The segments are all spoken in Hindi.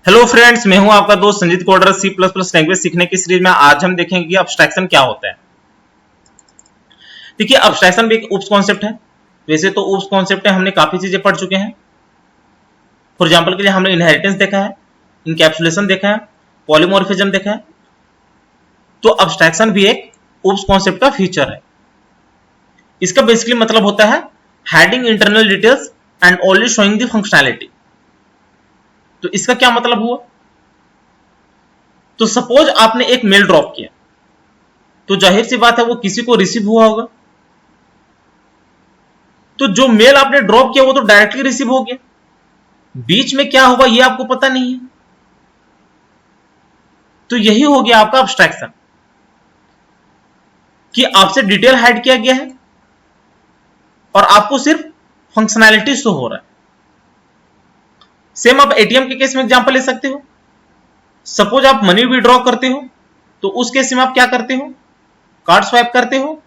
हेलो फ्रेंड्स, मैं हूं आपका दोस्त Sanjeet coder. C plus plus language सीखने की सीरीज में आज हम देखेंगे कि अब्स्ट्रैक्शन क्या होता है। देखिए, अब्स्ट्रैक्शन भी एक उप कॉन्सेप्ट है। वैसे तो उप कॉन्सेप्ट है, हमने काफी चीजें पढ़ चुके हैं। फॉर एग्जांपल के लिए हमने इनहेरिटेंस देखा है, इनकैप्सुलेशन देखा है, पॉलीमॉर्फिज्म देखा है। तो अब्स्ट्रैक्शन भी एक उप कॉन्सेप्ट का फीचर है। इसका बेसिकली मतलब होता है hiding internal details and only showing the functionality. तो इसका क्या मतलब हुआ? तो सपोज आपने एक मेल ड्रॉप किया, तो जाहिर सी बात है वो किसी को रिसीव हुआ होगा। तो जो मेल आपने ड्रॉप किया वो तो डायरेक्टली रिसीव हो गया, बीच में क्या होगा ये आपको पता नहीं है। तो यही हो गया आपका अब्स्ट्रैक्शन, कि आपसे डिटेल हाइड किया गया है और आपको सिर्फ फंक्शनैलिटी शो हो रहा है। सेम आप एटीएम के केस में एग्जांपल ले सकते हो। सपोज आप मनी विड्रॉ करते हो, तो उस केस में आप क्या करते हो? कार्ड स्वाइप करते हो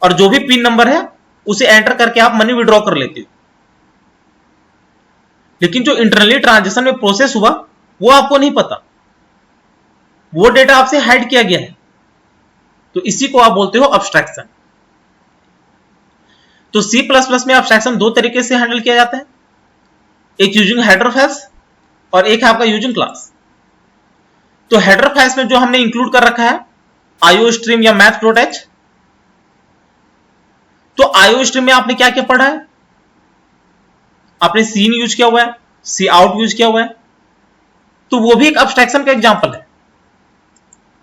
और जो भी पिन नंबर है उसे एंटर करके आप मनी विड्रॉ कर लेते हो। लेकिन जो इंटरनली ट्रांजैक्शन में प्रोसेस हुआ वो आपको नहीं पता, वो डेटा आपसे हाइड किया गया है। तो इसी को आप बोलते हो अब्स्ट्रैक्शन। तो सी प्लस प्लस में अब्स्ट्रैक्शन दो तरीके से हैंडल किया जाता है, एक यूजिंग हेडर फाइल्स और एक है आपका यूजिंग क्लास। तो हेडर फाइल्स में जो हमने इंक्लूड कर रखा है आईओ स्ट्रीम या math.h। तो आईओ स्ट्रीम में आपने क्या क्या पढ़ा है? आपने सीन यूज किया हुआ है, सी आउट यूज किया हुआ है। तो वो भी एक अब्स्ट्रैक्शन का एग्जांपल है,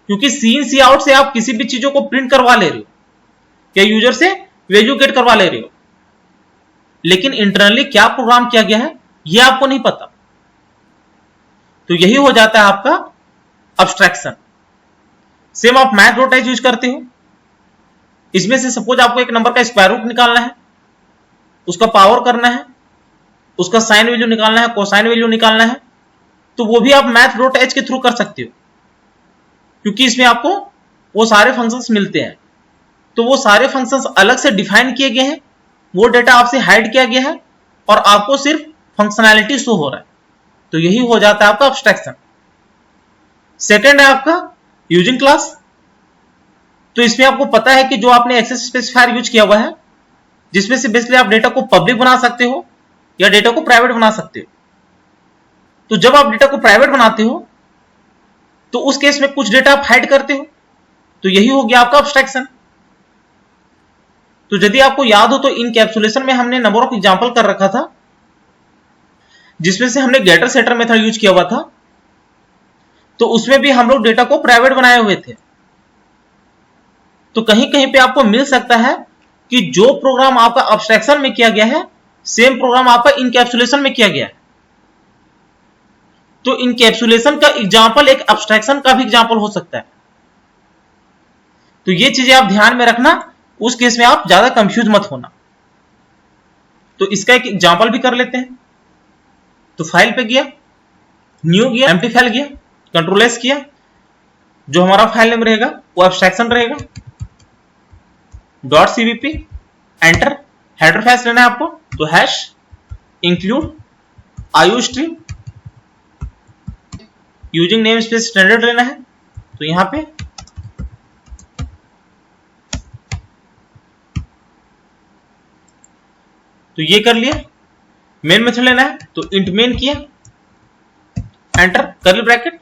क्योंकि सीन सी आउट से आप किसी भी चीजों को प्रिंट करवा ले रहे हो या यूजर से वैल्यू गेट करवा ले रहे हो, लेकिन इंटरनली क्या प्रोग्राम किया गया है ये आपको नहीं पता। तो यही हो जाता है आपका अब्स्ट्रैक्शन। सेम आप math.h यूज करते हो। इसमें से सपोज आपको एक नंबर का स्क्वायर रूट निकालना है, उसका पावर करना है, उसका साइन वैल्यू निकालना है, कोसाइन वैल्यू निकालना है, तो वो भी आप math.h के थ्रू कर सकते हो, क्योंकि इसमें आपको वो सारे फंक्शंस मिलते हैं। तो वो सारे फंक्शंस अलग से डिफाइन किए गए हैं, वो डेटा आपसे हाइड किया गया है और आपको सिर्फ फंक्शनैलिटी शो हो रहा है। तो यही हो जाता है आपका अब्स्ट्रैक्शन। सेकंड है आपका यूजिंग क्लास। तो इसमें आपको पता है कि जो आपने एक्सेस स्पेसिफायर यूज किया हुआ है, जिसमें से बेसिकली आप डेटा को पब्लिक बना सकते हो या डेटा को प्राइवेट बना सकते हो। तो जब आप डेटा को प्राइवेट बनाते हो तो उस केस में कुछ डेटा आप हाइड करते हो। तो यही हो गया आपका अब्स्ट्रैक्शन। तो यदि आपको याद हो तो इनकैप्सुलेशन में हमने नंबर ऑफ एग्जांपल कर रखा था, जिसमें से हमने गेटर सेटर मेथड यूज किया हुआ था। तो उसमें भी हम लोग डेटा को प्राइवेट बनाए हुए थे। तो कहीं कहीं पे आपको मिल सकता है कि जो प्रोग्राम आपका अब्स्ट्रैक्शन में किया गया है सेम प्रोग्राम आपका इनकैप्सुलेशन में किया गया है। तो इनकैप्सुलेशन का एग्जांपल एक अब्स्ट्रैक्शन का भी एग्जांपल हो सकता है। तो ये चीजें आप ध्यान में रखना, उस केस में आप ज्यादा कंफ्यूज मत होना। तो इसका एक एग्जांपल भी कर लेते हैं। तो फाइल पे गया, न्यू गया, एम्प्टी फाइल गया, कंट्रोल एस किया, जो हमारा फाइल नेम रहेगा वो एब्स्ट्रैक्शन रहेगा, .cvp, एंटर। हेडर फाइल्स लेना है आपको, तो hash include IO stream, using name space standard लेना है, तो यहां पे तो ये कर लिया। मेन मेथड लेना है, तो इंट मेन किया, एंटर, कर्ली ब्रैकेट।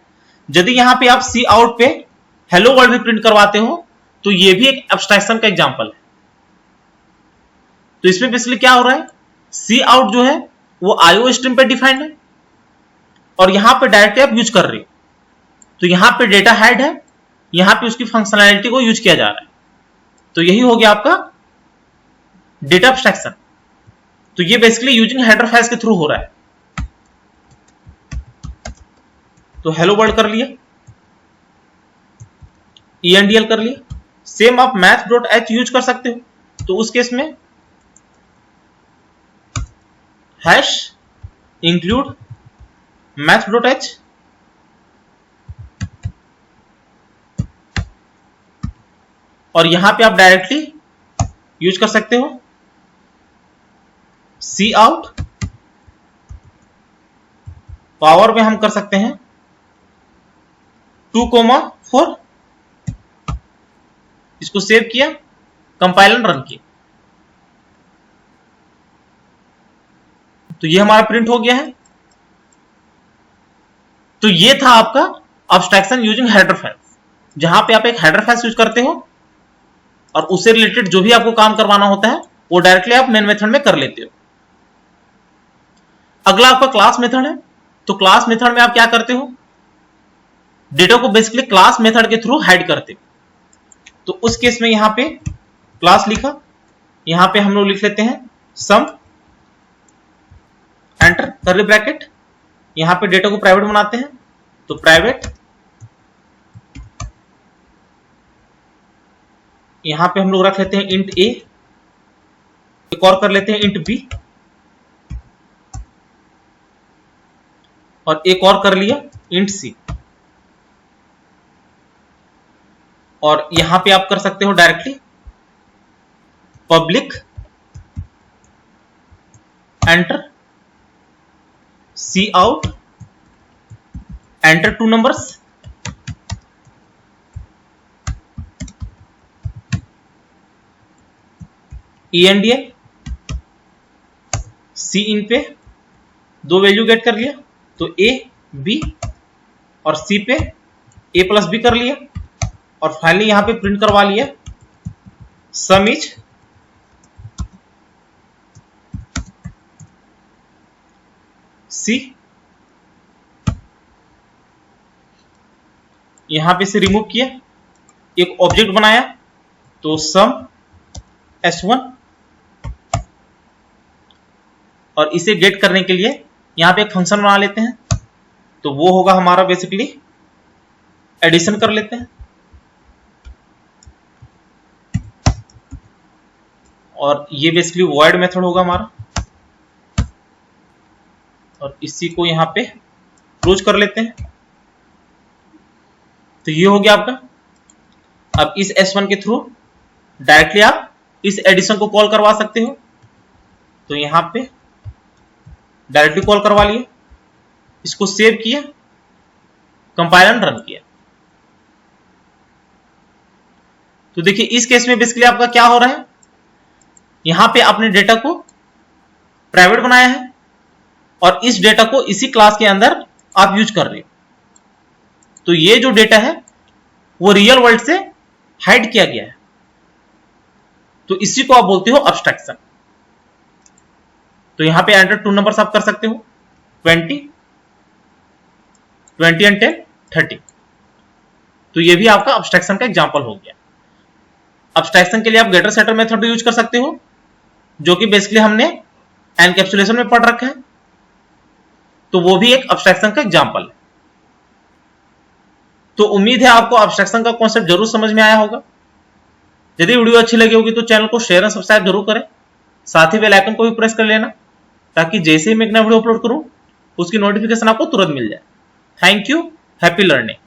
यदि यहां पे आप सी आउट पे हेलो वर्ल्ड भी प्रिंट करवाते हो तो ये भी एक एब्स्ट्रैक्शन का एग्जांपल है। तो इसमें बेसिकली क्या हो रहा है, सी आउट जो है वो आईओ स्ट्रीम पे डिफाइंड है और यहां पे डायरेक्टली आप यूज कर रहे हो। तो यहां पे डेटा हाइड है, यहां पे उसकी फंक्शनैलिटी को यूज किया जा रहा है। तो यही हो गया आपका डेटा एब्स्ट्रैक्शन। तो ये बेसिकली यूजिंग हेडर फाइल्स के थ्रू हो रहा है। तो हेलो वर्ल्ड कर लिया, ENDL कर लिया। सेम आप math.h यूज कर सकते हो। तो उस केस में हैश इंक्लूड math.h, और यहां पे आप डायरेक्टली यूज कर सकते हो सी आउट पावर में हम कर सकते हैं 2,4, इसको सेव किया, कंपाइलर रन किया, तो ये हमारा प्रिंट हो गया है। तो ये था आपका अब्स्ट्रैक्शन यूजिंग हेडर फाइल्स, जहां पे आप एक हेडर फाइल्स यूज करते हो और उससे रिलेटेड जो भी आपको काम करवाना होता है वो डायरेक्टली आप मेन मेथड में कर लेते हो। अगला आपका क्लास मेथड है। तो क्लास मेथड में आप क्या करते हो, डेटा को बेसिकली क्लास मेथड के थ्रू हाइड करते हो। तो उस केस में यहां पे क्लास लिखा, यहां पे हम लोग लिख लेते हैं सम, एंटर कर्ली ब्रैकेट, यहां पे डेटा को प्राइवेट बनाते हैं, तो प्राइवेट, यहां पे हम लोग रख लेते हैं इंट ए, एक और कर लेते हैं इंट बी, और एक और कर लिया इंट सी। और यहां पे आप कर सकते हो डायरेक्टली पब्लिक एंटर सी आउट, एंटर 2 नंबर्स, ENDA, सी इन पे 2 वैल्यू गेट कर लिया, तो A B, और C पे A प्लस B कर लिया, और फाइनली यहां पे प्रिंट करवा लिया सम इज C। यहां पे से रिमूव किया, एक ऑब्जेक्ट बनाया, तो सम S1, और इसे गेट करने के लिए यहां पे एक फंक्शन बना लेते हैं, तो वो होगा हमारा बेसिकली एडिशन कर लेते हैं, और ये बेसिकली वॉइड मेथड होगा हमारा, और इसी को यहां पे क्लोज कर लेते हैं। तो ये हो गया आपका। अब इस S1 के थ्रू डायरेक्टली आप इस एडिशन को कॉल करवा सकते हो, तो यहां पे डायरेक्टली कॉल करवा लिया, इसको सेव किया, कंपाइलर रन किया। तो देखिए इस केस में बेसिकली आपका क्या हो रहा है, यहां पे आपने डेटा को प्राइवेट बनाया है और इस डेटा को इसी क्लास के अंदर आप यूज कर रहे हो। तो ये जो डेटा है वो रियल वर्ल्ड से हाइड किया गया है, तो इसी को आप बोलते हो अब्स्ट्रैक्शन। तो यहां पे एंटर 2 नंबर्स आप कर सकते हो, 20 एंड 10 30। तो ये भी आपका अब्स्ट्रैक्शन का एग्जांपल हो गया। अब्स्ट्रैक्शन के लिए आप गेटर सेटर मेथड यूज कर सकते हो, जो कि बेसिकली हमने एनकैप्सुलेशन में पढ़ रखा है, तो वो भी एक अब्स्ट्रैक्शन का एग्जांपल है। तो उम्मीद है आपको अब्स्ट्रैक्शन का कॉन्सेप्ट जरूर समझ में आया होगा। यदि वीडियो अच्छी लगी होगी तो चैनल को शेयर और सब्सक्राइब जरूर करें, साथ ही बेल आइकन को भी प्रेस कर लेना, ताकि जैसे ही मैं एक नया वीडियो अपलोड करूं उसकी नोटिफिकेशन आपको तुरंत मिल जाए। Thank you, happy learning.